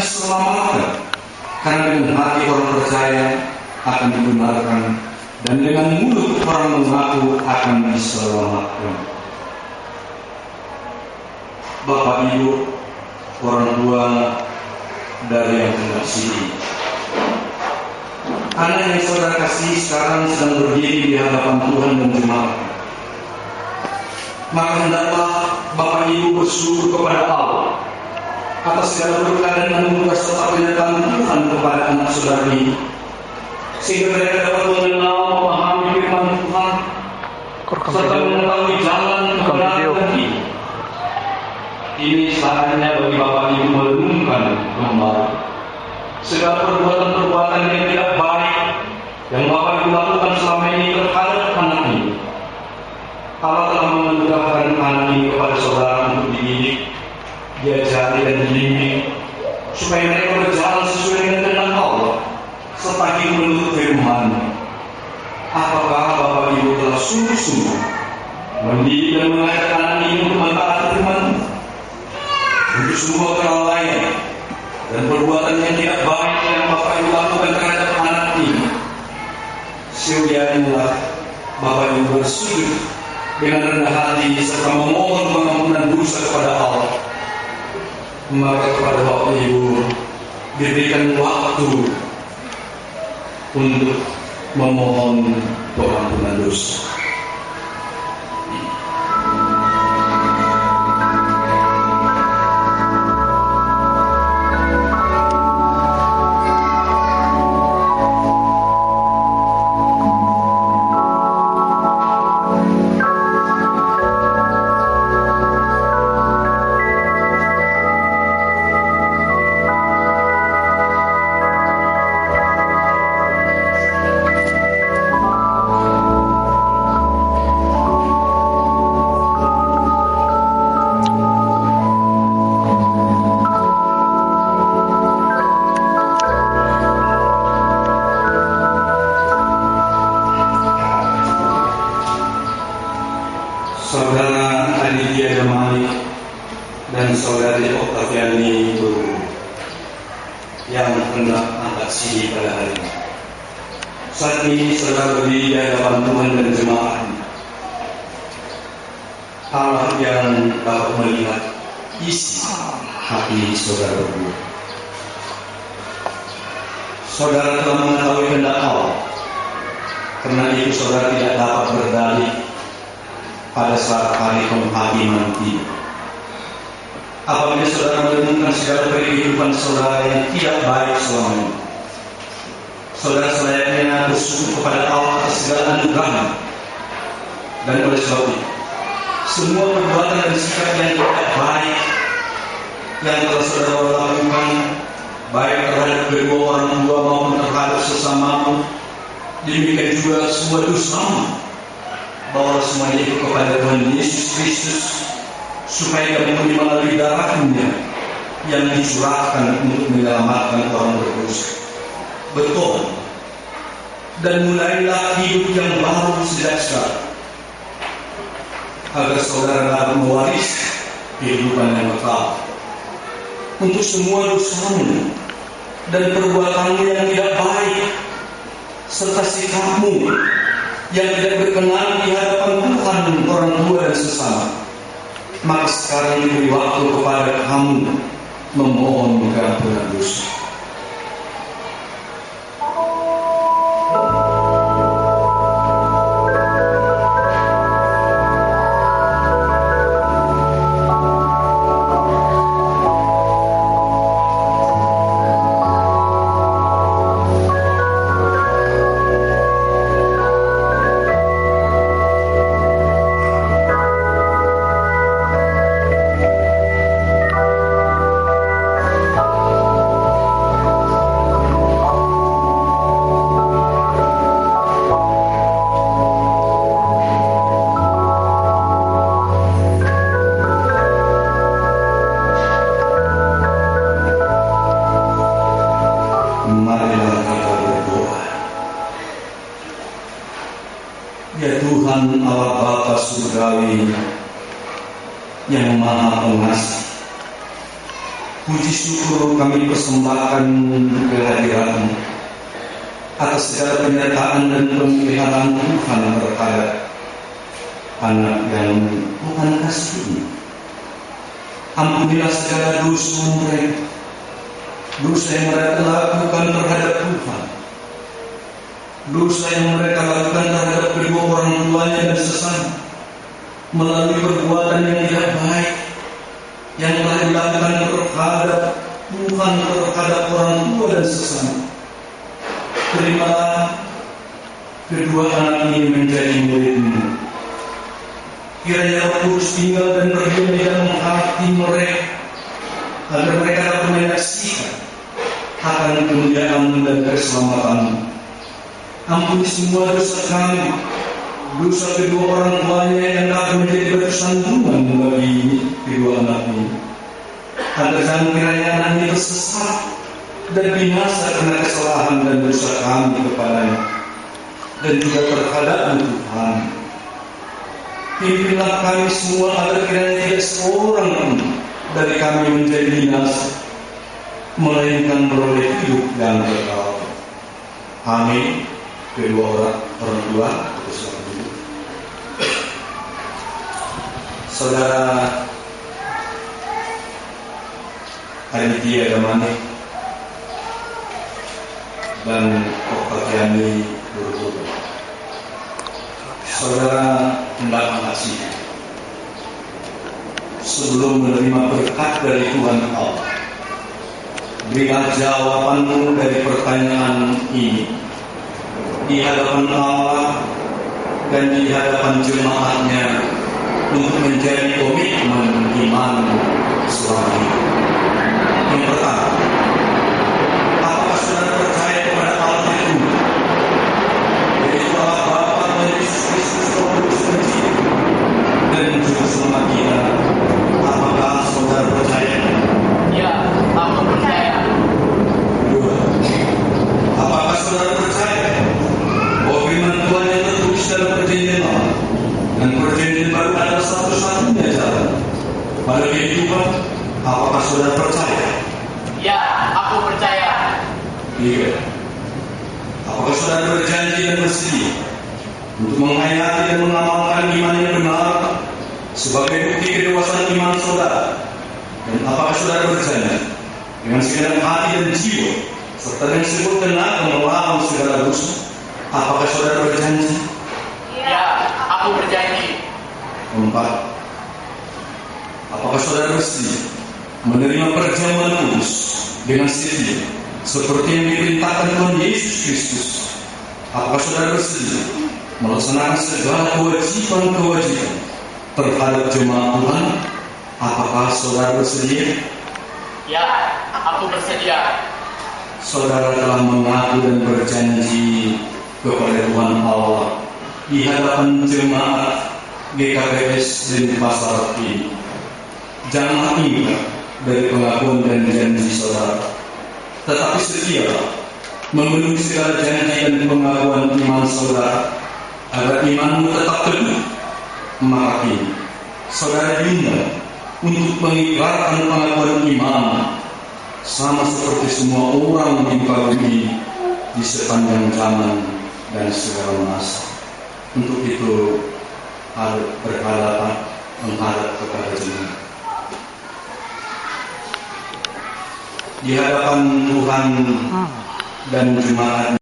diselamatkan, karena dengan hati orang percaya akan dibenarkan, dan dengan mulut orang mengaku akan diselamatkan. Bapak Ibu, orang tua dari yang terkasihi, anak yang saudara kasih sekarang sedang berdiri di hadapan Tuhan dan jemaat. Maka hendaklah Bapak Ibu bersyukur kepada Allah atas segala berkat dan anugerah serta penyertaan Tuhan kepada anak saudara ini, sehingga mereka dapat mengenal, memahami firman Tuhan, serta mengetahui jalan kebenaran ini. Ini saatnya bagi Bapak Ibu merenungkan kembali segala perbuatan-perbuatan yang tidak baik yang Bapak Ibu lakukan selama ini terhadap anak ini. Allah telah menganugerahkan anak ini kepada saudara untuk dididik, diajari dan dibimbing, supaya mereka berjalan sesuai dengan kehendak Allah serta hidup menurut firman. Apakah Bapak Ibu telah sungguh-sungguh mendidik dan mengajar anak ini untuk mentaati firman, untuk semua kelalaian dan perbuatan yang tidak baik yang Bapak Ibu lakukan terhadap anak ini? Sedianya Bapak Ibu bersujud dengan rendah hati serta memohon pengampunan dosa kepada Allah. Maka kepada Bapak Ibu diberikan waktu untuk memohon pengampunan dosa. Saudara Aditya Damani dan saudari Oktaviani Guru yang hendak angkat CD pada hari ini. Saat ini saudara berdiri di hadapan Tuhan dan jemaat. Allah yang dapat melihat isi hati saudara berdua. Saudara telah mengetahui kehendak Allah, karena itu saudara tidak dapat berdalih pada saat hari penghakiman tiba. Apabila saudara merenungkan segala kehidupan saudara yang tidak baik selama ini, saudara selayaknya bersyukur kepada Allah atas segala anugerah. Dan oleh sebab itu, semua perbuatan dan sikap yang tidak baik yang telah saudara lakukan, baik terhadap kedua orang tua maupun terhadap sesamamu, demikian juga semua dosamu, bawa semuanya itu kepada Tuhan Yesus Kristus, supaya kamu melalui darahnya yang dicurahkan untuk menyelamatkan orang berdosa. Betul. Dan mulailah hidup yang baru sejak sekarang, agar saudara dapat mewariskan kehidupan yang kekal. Untuk semua dosamu dan perbuatanmu yang tidak baik, serta sikapmu yang tidak berkenan di hadapan Tuhan, orang tua dan sesama, maka sekarang diberi waktu kepada kamu memohon pengampunan dosa. Ya Tuhan Allah Bapa surgawi yang Maha Pengasih, puji syukur kami persembahkan kehadiran atas segala penyertaan dan pemeliharaan Tuhan terhadap anak yang Tuhan kasihi. Ampunilah segala dosa mereka, dosa yang mereka lakukan terhadap Tuhan, dosa yang mereka lakukan terhadap kedua orang tuanya dan sesama, melalui perbuatan yang tidak baik yang telah dilakukan terhadap Tuhan, terhadap orang tua dan sesama. Terimalah kedua anak ini menjadi murid-Mu. Kiranya Roh Kudus tinggal dan berdiam di dalam hati mereka, agar mereka dapat menyaksikan akan kemuliaan dan keselamatan. Ampuni semua dosa kami, dosa kedua orang tuanya yang dapat menjadi batu sandungan bagi kedua anak ini. Agar jangan kiranya anak ini tersesat dan binasa karena kesalahan dan dosa kami kepadanya, dan juga terhadap Tuhan. Pimpinlah kami semua agar kiranya tidak seorang pun dari kami menjadi binasa, melainkan beroleh hidup yang kekal. Amin. Kedua orang tua bersama hidup. Saudara Aditya Damani dan Kopatiani Burbudu, saudara hendak mengasihi. Sebelum menerima berkat dari Tuhan Allah, berilah jawabanmu dari pertanyaan ini di hadapan Allah dan di hadapan jemaatnya untuk menjadi komitmen iman selama hidup. Yang pertama, apakah saudara percaya kepada Allah itu, yaitu Allah Bapa dan Yesus Kristus Roh Kudus Pencipta dan Juru Selamat kita? Apakah saudara percaya? Ya, aku percaya. Kedua, apakah saudara percaya bahwa firman Tuhan yang tertulis dalam Perjanjian Lama dan Perjanjian Baru adalah satu-satunya jalan pada kehidupan? Apakah saudara percaya? Ya, aku percaya. Tiga, apakah saudara berjanji dan bersedia untuk menghayati dan mengamalkan iman yang benar sebagai bukti kedewasaan iman saudara? Dan apakah saudara berjanji dengan segenap hati dan jiwa serta dengan seluruh tenaga melawan segala dosa? Apakah saudara berjanji? Ya, aku berjanji. Keempat, apakah saudara bersedia menerima perjamuan kudus dengan setia seperti yang diperintahkan Tuhan Yesus Kristus? Apakah saudara bersedia melaksanakan segala kewajiban-kewajiban terhadap jemaat Tuhan? Apakah saudara bersedia? Ya, aku bersedia. Saudara telah mengaku dan berjanji kepada Tuhan Allah di hadapan jemaat GKBS Denpasar ini. Janganlah ingkar dari pengakuan dan janji saudara, tetapi setialah memenuhi segala janji dan pengakuan iman saudara, agar imanmu tetap teguh. Maka kini saudara diundang untuk mengikrarkan pengakuan iman sama seperti semua orang di muka bumi di sepanjang zaman dan segala masa. Untuk itu harus berhadapan menghadap kepada jemaat. Di hadapan Tuhan dan jemaat